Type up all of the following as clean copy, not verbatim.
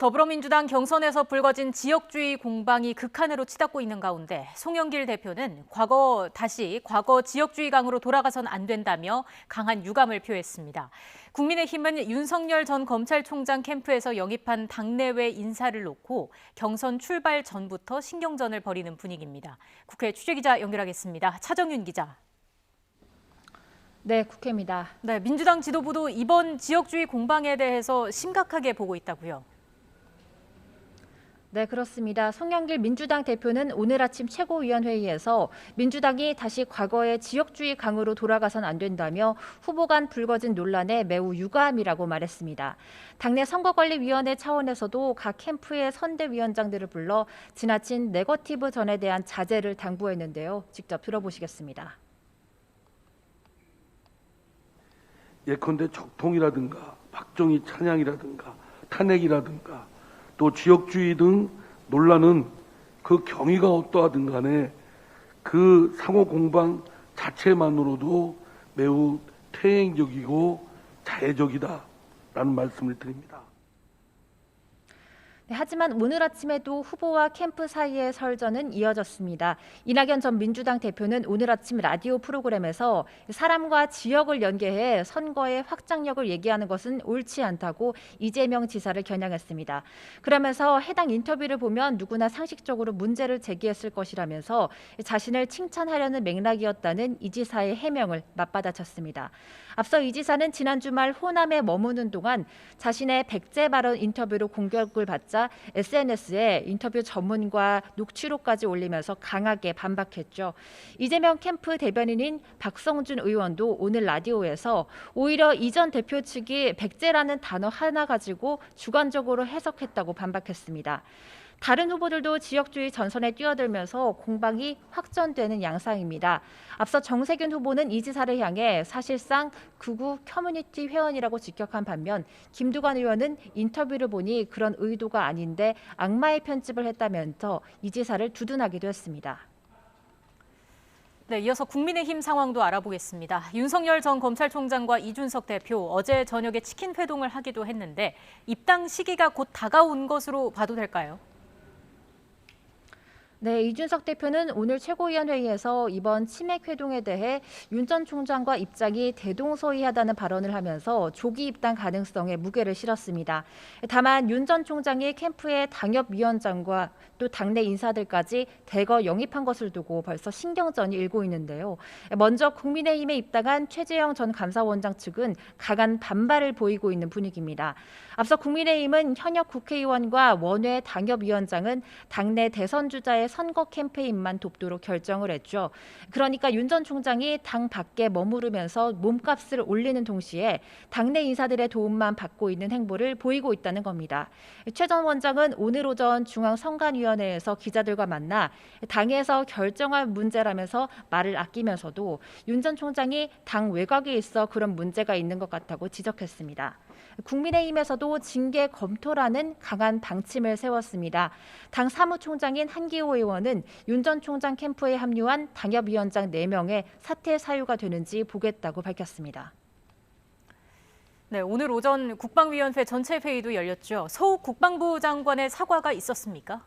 더불어민주당 경선에서 불거진 지역주의 공방이 극한으로 치닫고 있는 가운데 송영길 대표는 과거 지역주의 강으로 돌아가선 안 된다며 강한 유감을 표했습니다. 국민의힘은 윤석열 전 검찰총장 캠프에서 영입한 당내외 인사를 놓고 경선 출발 전부터 신경전을 벌이는 분위기입니다. 국회 취재기자 연결하겠습니다. 차정윤 기자. 네, 국회입니다. 네, 민주당 지도부도 이번 지역주의 공방에 대해서 심각하게 보고 있다고요. 네, 그렇습니다. 송영길 민주당 대표는 오늘 아침 최고위원회의에서 민주당이 다시 과거의 지역주의 강으로 돌아가선 안 된다며 후보 간 불거진 논란에 매우 유감이라고 말했습니다. 당내 선거관리위원회 차원에서도 각 캠프의 선대위원장들을 불러 지나친 네거티브 전에 대한 자제를 당부했는데요. 직접 들어보시겠습니다. 예컨대 적통이라든가 박정희 찬양이라든가 탄핵이라든가 또 지역주의 등 논란은 그 경위가 어떠하든 간에 그 상호 공방 자체만으로도 매우 퇴행적이고 자해적이다라는 말씀을 드립니다. 네, 하지만 오늘 아침에도 후보와 캠프 사이의 설전은 이어졌습니다. 이낙연 전 민주당 대표는 오늘 아침 라디오 프로그램에서 사람과 지역을 연계해 선거의 확장력을 얘기하는 것은 옳지 않다고 이재명 지사를 겨냥했습니다. 그러면서 해당 인터뷰를 보면 누구나 상식적으로 문제를 제기했을 것이라면서 자신을 칭찬하려는 맥락이었다는 이 지사의 해명을 맞받아쳤습니다. 앞서 이 지사는 지난 주말 호남에 머무는 동안 자신의 백제 발언 인터뷰로 공격을 받자 SNS에 인터뷰 전문과 녹취록까지 올리면서 강하게 반박했죠. 이재명 캠프 대변인인 박성준 의원도 오늘 라디오에서 오히려 이 전 대표 측이 백제라는 단어 하나 가지고 주관적으로 해석했다고 반박했습니다. 다른 후보들도 지역주의 전선에 뛰어들면서 공방이 확전되는 양상입니다. 앞서 정세균 후보는 이 지사를 향해 사실상 극우 커뮤니티 회원이라고 직격한 반면 김두관 의원은 인터뷰를 보니 그런 의도가 아닌데 악마의 편집을 했다면서 이 지사를 두둔하기도 했습니다. 네, 이어서 국민의힘 상황도 알아보겠습니다. 윤석열 전 검찰총장과 이준석 대표 어제 저녁에 치킨 회동을 하기도 했는데 입당 시기가 곧 다가온 것으로 봐도 될까요? 네, 이준석 대표는 오늘 최고위원회의에서 이번 치맥 회동에 대해 윤 전 총장과 입장이 대동소이하다는 발언을 하면서 조기 입당 가능성에 무게를 실었습니다. 다만 윤 전 총장이 캠프의 당협위원장과 또 당내 인사들까지 대거 영입한 것을 두고 벌써 신경전이 일고 있는데요. 먼저 국민의힘에 입당한 최재형 전 감사원장 측은 강한 반발을 보이고 있는 분위기입니다. 앞서 국민의힘은 현역 국회의원과 원외 당협위원장은 당내 대선 주자의 선거 캠페인만 돕도록 결정을 했죠. 그러니까 윤 전 총장이 당 밖에 머무르면서 몸값을 올리는 동시에 당내 인사들의 도움만 받고 있는 행보를 보이고 있다는 겁니다. 최 전 원장은 오늘 오전 중앙선관위원회에서 기자들과 만나 당에서 결정할 문제라면서 말을 아끼면서도 윤 전 총장이 당 외곽에 있어 그런 문제가 있는 것 같다고 지적했습니다. 국민의힘에서도 징계 검토라는 강한 방침을 세웠습니다. 당 사무총장인 한기호 의원은 윤 전 총장 캠프에 합류한 당협위원장 4명의 사퇴 사유가 되는지 보겠다고 밝혔습니다. 네, 오늘 오전 국방위원회 전체 회의도 열렸죠. 서욱 국방부 장관의 사과가 있었습니까?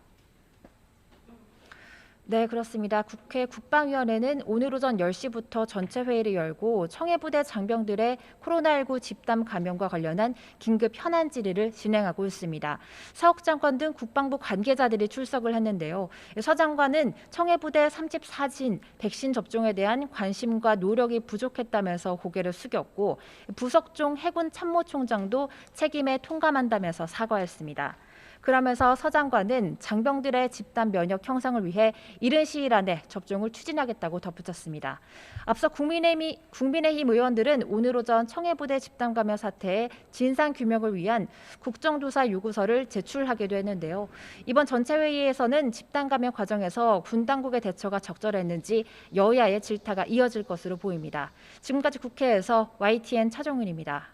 네, 그렇습니다. 국회 국방위원회는 오늘 오전 10시부터 전체 회의를 열고 청해부대 장병들의 코로나19 집단 감염과 관련한 긴급 현안 질의를 진행하고 있습니다. 서욱 장관 등 국방부 관계자들이 출석을 했는데요. 서 장관은 청해부대 34진 백신 접종에 대한 관심과 노력이 부족했다면서 고개를 숙였고 부석종 해군 참모총장도 책임에 통감한다면서 사과했습니다. 그러면서 서 장관은 장병들의 집단 면역 형성을 위해 이른 시일 안에 접종을 추진하겠다고 덧붙였습니다. 앞서 국민의힘 의원들은 오늘 오전 청해부대 집단 감염 사태의 진상 규명을 위한 국정조사 요구서를 제출하기도 했는데요. 이번 전체 회의에서는 집단 감염 과정에서 군 당국의 대처가 적절했는지 여야의 질타가 이어질 것으로 보입니다. 지금까지 국회에서 YTN 차정은입니다.